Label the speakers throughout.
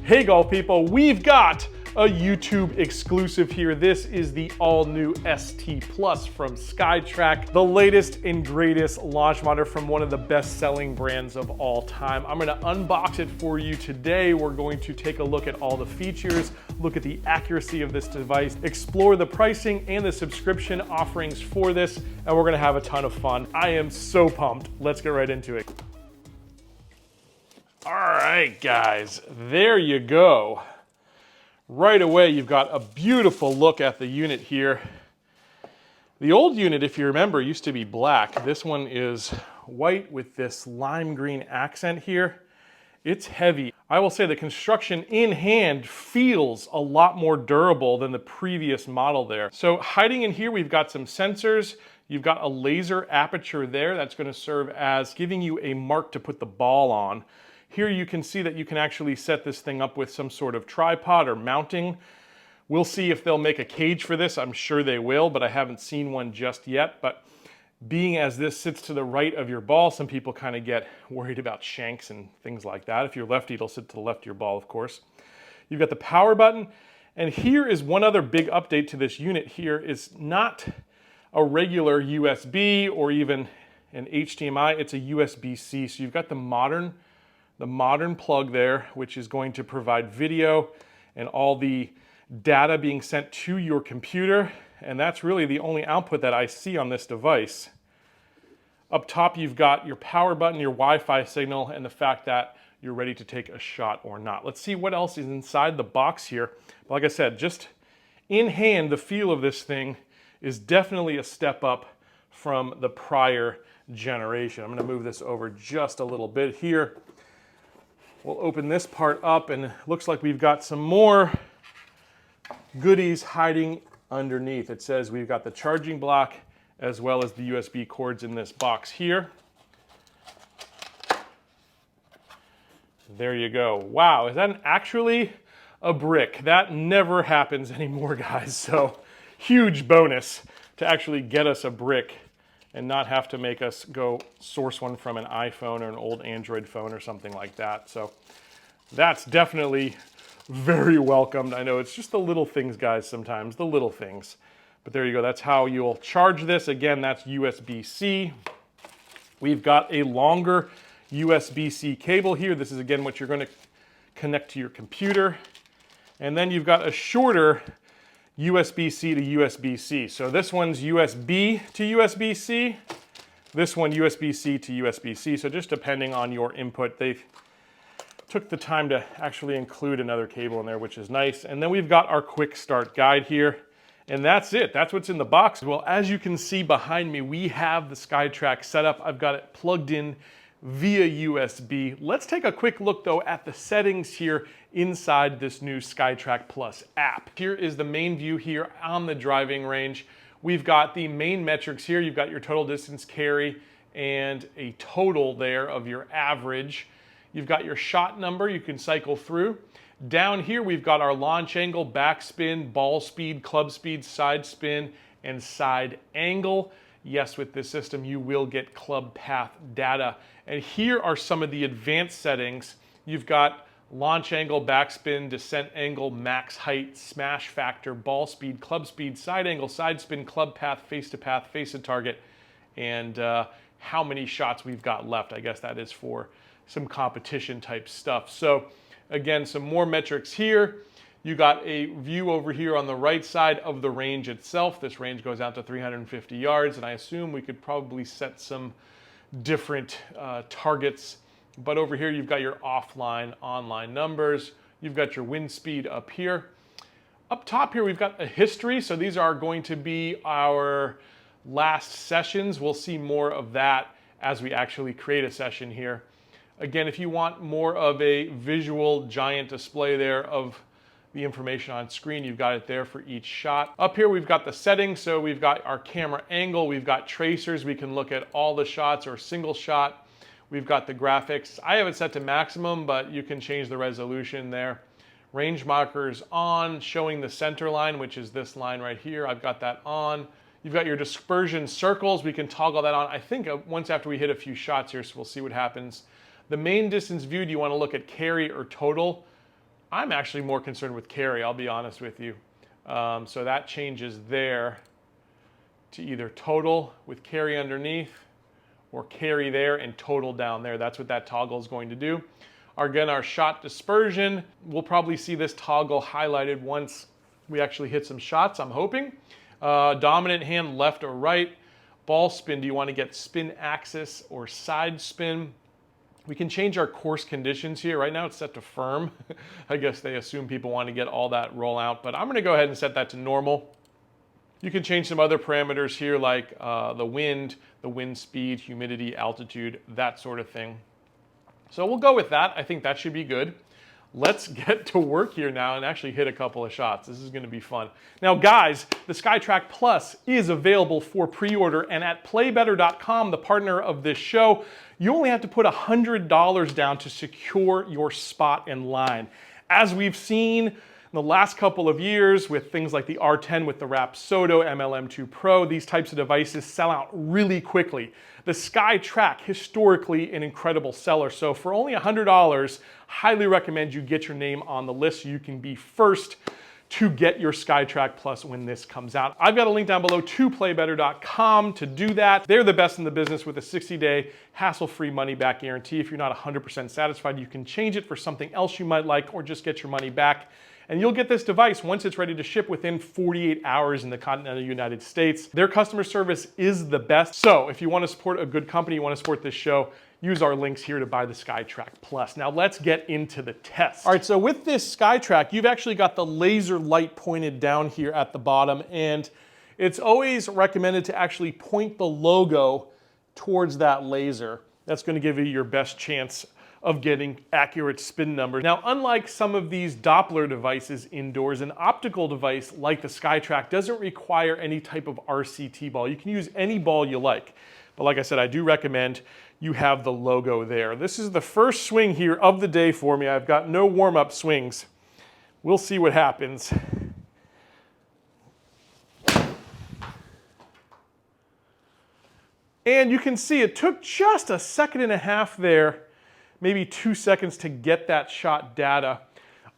Speaker 1: Hey golf people, we've got a YouTube exclusive here. This is the all-new ST Plus from Skytrak, the latest and greatest launch monitor from one of the best-selling brands of all time. I'm gonna unbox it for you today. We're going to take a look at all the features, look at the accuracy of this device, explore the pricing and the subscription offerings for this, and we're gonna have a ton of fun. I am so pumped. Let's get right into it. All right, guys, there you go. Right away, you've got a beautiful look at the unit here. The old unit, if you remember, used to be black. This one is white with this lime green accent here. It's heavy. I will say the construction in hand feels a lot more durable than the previous model there. So hiding in here, we've got some sensors. You've got a laser aperture there that's going to serve as giving you a mark to put the ball on. Here you can see that you can actually set this thing up with some sort of tripod or mounting. We'll see if they'll make a cage for this. I'm sure they will, but I haven't seen one just yet. But being as this sits to the right of your ball, some people kind of get worried about shanks and things like that. If you're lefty, it'll sit to the left of your ball, of course. You've got the power button. And here is one other big update to this unit. Here is not a regular USB or even an HDMI. It's a USB-C. So you've got the modern plug there, which is going to provide video and all the data being sent to your computer. And that's really the only output that I see on this device. Up top, you've got your power button, your Wi-Fi signal, and the fact that you're ready to take a shot or not. Let's see what else is inside the box here. But like I said, just in hand, the feel of this thing is definitely a step up from the prior generation. I'm gonna move this over just a little bit here. We'll open this part up and it looks like we've got some more goodies hiding underneath. It says we've got the charging block as well as the USB cords in this box here. There you go. Wow, is that actually a brick? That never happens anymore, guys. So huge bonus to actually get us a brick and not have to make us go source one from an iPhone or an old Android phone or something like that. So that's definitely very welcomed. I know it's just the little things, guys, sometimes, the little things. But there you go, that's how you'll charge this. Again, that's USB-C. We've got a longer USB-C cable here. This is, again, what you're going to connect to your computer. And then you've got a shorter USB-C to USB-C. So this one's USB to USB-C. This one USB-C to USB-C. So just depending on your input, they took the time to actually include another cable in there, which is nice. And then we've got our quick start guide here. And that's it. That's what's in the box. Well, as you can see behind me, we have the Skytrak setup. I've got it plugged in via USB. Let's take a quick look though at the settings here inside this new Skytrak Plus app. Here is the main view here on the driving range. We've got the main metrics here. You've got your total distance carry and a total there of your average. You've got your shot number you can cycle through. Down here we've got our launch angle, backspin, ball speed, club speed, side spin, and side angle. Yes, with this system, you will get club path data. And here are some of the advanced settings. You've got launch angle, backspin, descent angle, max height, smash factor, ball speed, club speed, side angle, side spin, club path, face to target, and how many shots we've got left. I guess that is for some competition type stuff. So again, some more metrics here. You got a view over here on the right side of the range itself. This range goes out to 350 yards, and I assume we could probably set some different targets. But over here, you've got your offline, online numbers. You've got your wind speed up here. Up top here, we've got a history. So these are going to be our last sessions. We'll see more of that as we actually create a session here. Again, if you want more of a visual giant display there of the information on screen, you've got it there for each shot. Up here, we've got the settings. So we've got our camera angle. We've got tracers. We can look at all the shots or single shot. We've got the graphics. I have it set to maximum, but you can change the resolution there. Range markers on, showing the center line, which is this line right here. I've got that on. You've got your dispersion circles. We can toggle that on, I think, once after we hit a few shots here, so we'll see what happens. The main distance view, do you want to look at carry or total? I'm actually more concerned with carry, I'll be honest with you. So that changes there to either total with carry underneath or carry there and total down there. That's what that toggle is going to do. Again, our shot dispersion, we'll probably see this toggle highlighted once we actually hit some shots, I'm hoping. Dominant hand, left or right. Ball spin, do you want to get spin axis or side spin? We can change our course conditions here. Right now it's set to firm. I guess they assume people want to get all that roll out, but I'm going to go ahead and set that to normal. You can change some other parameters here like the wind speed, humidity, altitude, that sort of thing. So we'll go with that. I think that should be good. Let's get to work here now and actually hit a couple of shots. This is going to be fun. Now guys, the Skytrak Plus is available for pre-order, and at playbetter.com, the partner of this show, you only have to put $100 down to secure your spot in line. As we've seen in the last couple of years with things like the R10 with the Rapsodo MLM2 Pro, these types of devices sell out really quickly. The Skytrak, historically an incredible seller. So for only $100, highly recommend you get your name on the list so you can be first to get your Skytrak Plus when this comes out. I've got a link down below to playbetter.com to do that. They're the best in the business with a 60-day hassle-free money-back guarantee. If you're not 100% satisfied, you can change it for something else you might like or just get your money back. And you'll get this device once it's ready to ship within 48 hours in the continental United States. Their customer service is the best. So if you want to support a good company, you want to support this show, use our links here to buy the Skytrak Plus. Now let's get into the test. All right, so with this Skytrak, you've actually got the laser light pointed down here at the bottom, and it's always recommended to actually point the logo towards that laser. That's going to give you your best chance of getting accurate spin numbers. Now, unlike some of these Doppler devices indoors, an optical device like the Skytrak doesn't require any type of RCT ball. You can use any ball you like. But like I said, I do recommend you have the logo there. This is the first swing here of the day for me. I've got no warm-up swings. We'll see what happens. And you can see it took just a second and a half there, maybe 2 seconds to get that shot data.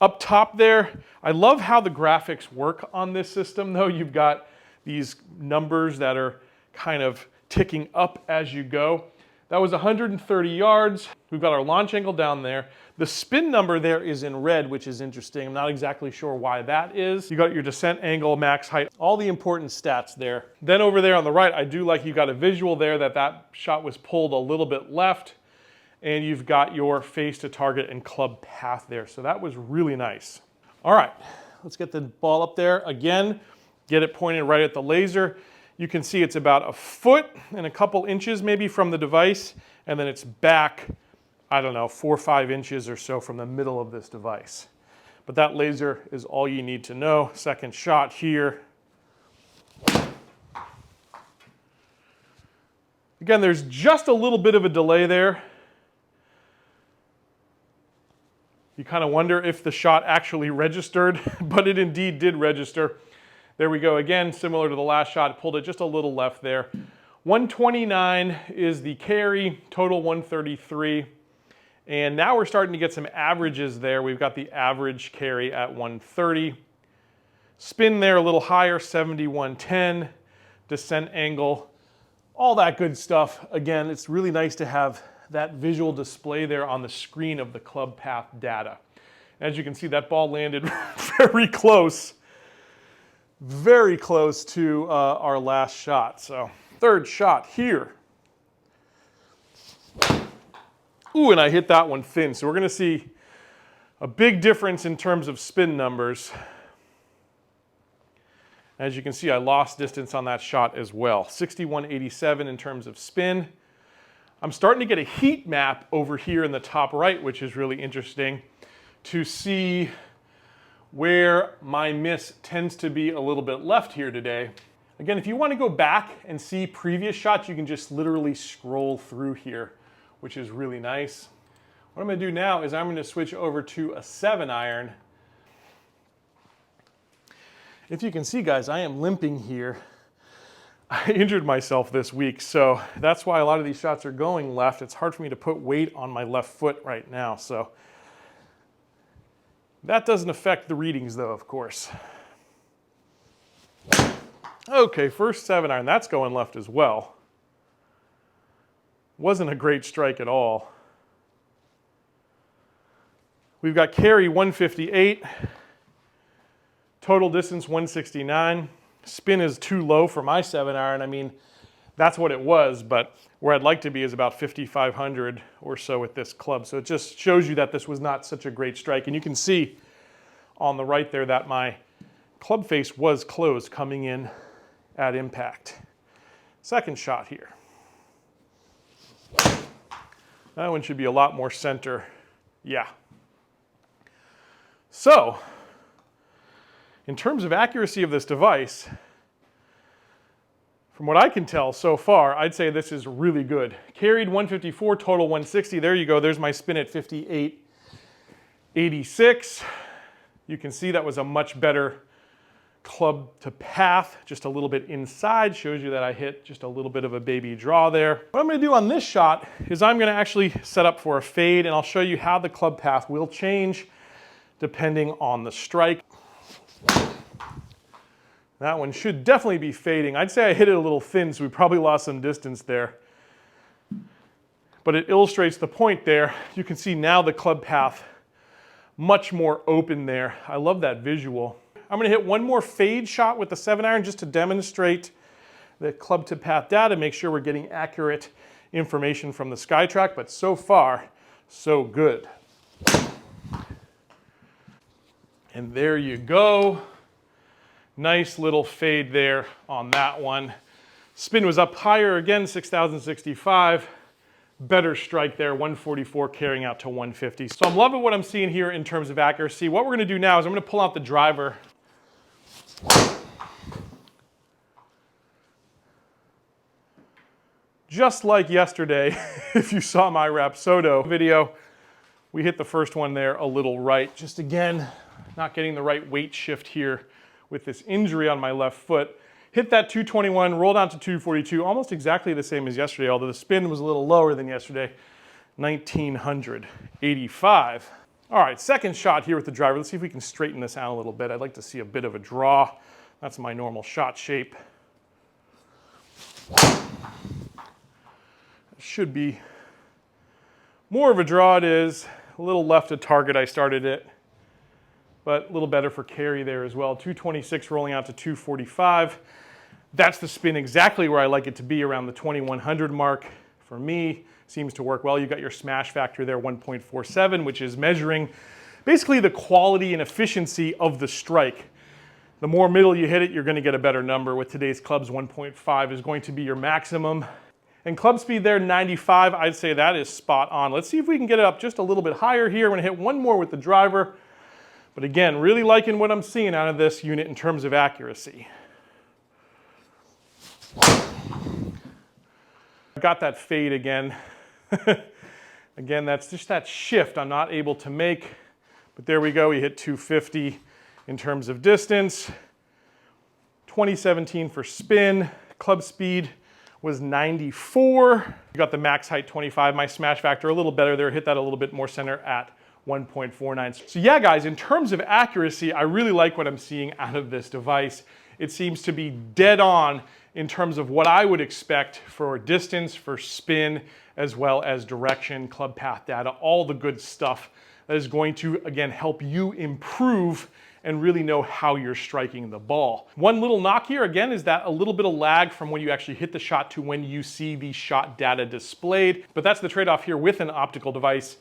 Speaker 1: Up top there, I love how the graphics work on this system though. You've got these numbers that are kind of ticking up as you go. That was 130 yards. We've got our launch angle down there. The spin number there is in red, which is interesting. I'm not exactly sure why that is. You got your descent angle, max height, all the important stats there. Then over there on the right, I do like you got a visual there that shot was pulled a little bit left, and you've got your face to target and club path there. So that was really nice. All right, let's get the ball up there again, get it pointed right at the laser. You can see it's about a foot and a couple inches maybe from the device, and then it's back, I don't know, 4 or 5 inches or so from the middle of this device. But that laser is all you need to know. Second shot here. Again, there's just a little bit of a delay there. You kind of wonder if the shot actually registered, but it indeed did register. There we go again, similar to the last shot, pulled it just a little left there. 129 is the carry, total 133. And now we're starting to get some averages there. We've got the average carry at 130. Spin there a little higher, 7110. Descent angle, all that good stuff. Again, it's really nice to have that visual display there on the screen of the club path data. As you can see, that ball landed very close to our last shot. So third shot here. Ooh, and I hit that one thin. So we're going to see a big difference in terms of spin numbers. As you can see, I lost distance on that shot as well. 6187 in terms of spin. I'm starting to get a heat map over here in the top right, which is really interesting to see where my miss tends to be a little bit left here today. Again, if you want to go back and see previous shots, you can just literally scroll through here, which is really nice. What I'm going to do now is I'm going to switch over to a 7-iron. If you can see, guys, I am limping here. I injured myself this week, so that's why a lot of these shots are going left. It's hard for me to put weight on my left foot right now. So That doesn't affect the readings though, of course. Okay, first 7-iron, that's going left as well. Wasn't a great strike at all. We've got carry 158, total distance 169. Spin is too low for my 7-iron. I mean, that's what it was, but where I'd like to be is about 5,500 or so with this club. So it just shows you that this was not such a great strike. And you can see on the right there that my club face was closed coming in at impact. Second shot here. That one should be a lot more center. Yeah. So, in terms of accuracy of this device, from what I can tell so far, I'd say this is really good. Carried 154, total 160. There you go. There's my spin at 58.86. You can see that was a much better club to path, just a little bit inside. Shows you that I hit just a little bit of a baby draw there. What I'm going to do on this shot is I'm going to actually set up for a fade, and I'll show you how the club path will change depending on the strike. That one should definitely be fading. I'd say I hit it a little thin, so we probably lost some distance there. But it illustrates the point there. You can see now the club path much more open there. I love that visual. I'm going to hit one more fade shot with the 7-iron just to demonstrate the club to path data, make sure we're getting accurate information from the Skytrak, but so far, so good. And there you go. Nice little fade there on that one. Spin was up higher again, 6,065. Better strike there, 144 carrying out to 150. So I'm loving what I'm seeing here in terms of accuracy. What we're going to do now is I'm going to pull out the driver. Just like yesterday, if you saw my Rapsodo video, we hit the first one there a little right. Just again, not getting the right weight shift here with this injury on my left foot. Hit that 221, rolled down to 242, almost exactly the same as yesterday, although the spin was a little lower than yesterday, 1,985. All right, second shot here with the driver. Let's see if we can straighten this out a little bit. I'd like to see a bit of a draw. That's my normal shot shape. Should be more of a draw. It is a little left of target. I started it, but a little better for carry there as well. 226 rolling out to 245. That's the spin exactly where I like it to be, around the 2100 mark. For me, seems to work well. You got your smash factor there, 1.47, which is measuring basically the quality and efficiency of the strike. The more middle you hit it, you're going to get a better number. With today's clubs, 1.5 is going to be your maximum. And club speed there, 95. I'd say that is spot on. Let's see if we can get it up just a little bit higher here. I'm going to hit one more with the driver. But again, really liking what I'm seeing out of this unit in terms of accuracy. Got that fade again. Again, that's just that shift I'm not able to make. But there we go, we hit 250 in terms of distance. 2017 for spin. Club speed was 94. You got the max height 25. My smash factor a little better there. Hit that a little bit more center at 1.49. So yeah, guys, in terms of accuracy, I really like what I'm seeing out of this device. It seems to be dead on in terms of what I would expect for distance, for spin, as well as direction, club path data, all the good stuff that is going to, again, help you improve and really know how you're striking the ball. One little knock here, again, is that a little bit of lag from when you actually hit the shot to when you see the shot data displayed. But that's the trade-off here with an optical device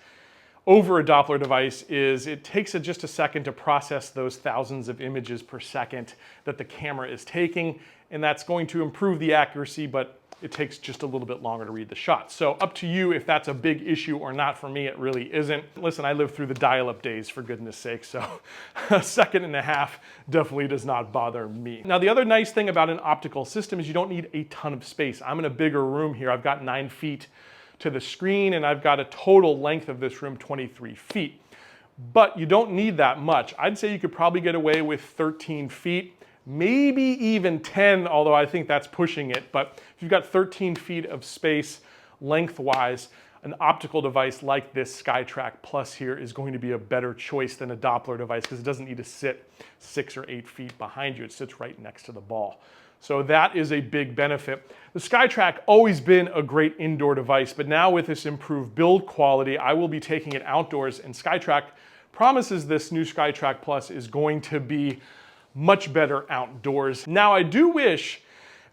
Speaker 1: over a Doppler device, is it takes just a second to process those thousands of images per second that the camera is taking, and that's going to improve the accuracy, but it takes just a little bit longer to read the shot. So up to you if that's a big issue or not. For me, it really isn't. Listen, I lived through the dial-up days, for goodness sake, so a second and a half definitely does not bother me. Now, the other nice thing about an optical system is you don't need a ton of space. I'm in a bigger room here. I've got 9 feet to the screen, and I've got a total length of this room 23 feet. But you don't need that much. I'd say you could probably get away with 13 feet, maybe even 10, although I think that's pushing it. But if you've got 13 feet of space lengthwise, an optical device like this Skytrak Plus here is going to be a better choice than a Doppler device because it doesn't need to sit 6 or 8 feet behind you. It sits right next to the ball. So that is a big benefit. The Skytrak always been a great indoor device, but now with this improved build quality, I will be taking it outdoors, and Skytrak promises this new Skytrak Plus is going to be much better outdoors. Now, I do wish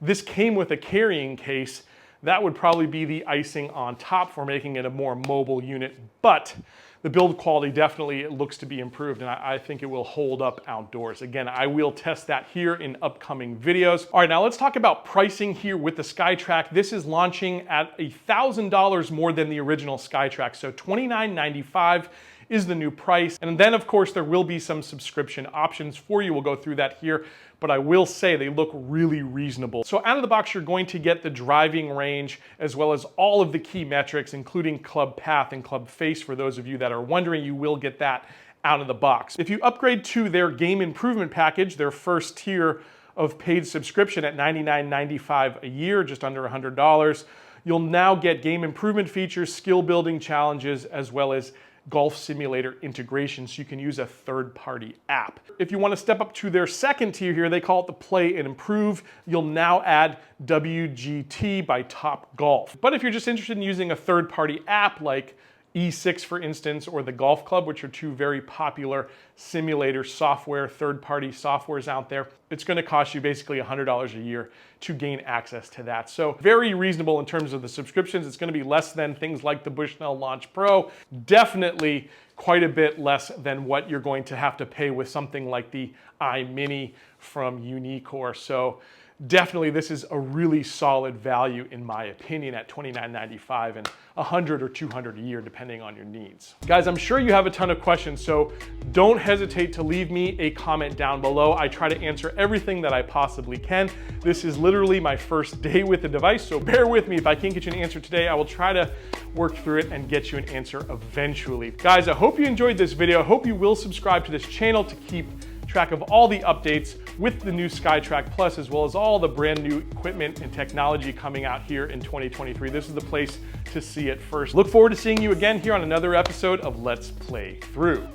Speaker 1: this came with a carrying case. That would probably be the icing on top for making it a more mobile unit, but the build quality definitely looks to be improved, and I think it will hold up outdoors. Again, I will test that here in upcoming videos. All right, now let's talk about pricing here with the Skytrak. This is launching at $1,000 more than the original Skytrak, so $29.95 is the new price. And then of course there will be some subscription options for you. We'll go through that here, but I will say they look really reasonable. So out of the box, you're going to get the driving range as well as all of the key metrics, including club path and club face. For those of you that are wondering, you will get that out of the box. If you upgrade to their game improvement package, their first tier of paid subscription at $99.95 a year, just under $100, you'll now get game improvement features, skill building challenges, as well as golf simulator integration, so you can use a third-party app. If you want to step up to their second tier here, they call it the Play and Improve, you'll now add WGT by Top Golf. But if you're just interested in using a third-party app like E6, for instance, or the Golf Club, which are two very popular simulator software, third-party softwares out there, it's going to cost you basically $100 a year to gain access to that. So very reasonable in terms of the subscriptions. It's going to be less than things like the Bushnell Launch Pro. Definitely quite a bit less than what you're going to have to pay with something like the iMini from Unicore. So definitely this is a really solid value in my opinion at $29.95 and $100 or $200 a year depending on your needs. Guys, I'm sure you have a ton of questions, so don't hesitate to leave me a comment down below. I try to answer everything that I possibly can. This is literally my first day with the device, so bear with me. If I can't get you an answer today, I will try to work through it and get you an answer eventually. Guys, I hope you enjoyed this video. I hope you will subscribe to this channel to keep track of all the updates with the new Skytrak Plus, as well as all the brand new equipment and technology coming out here in 2023. This is the place to see it first. Look forward to seeing you again here on another episode of Let's Play Through.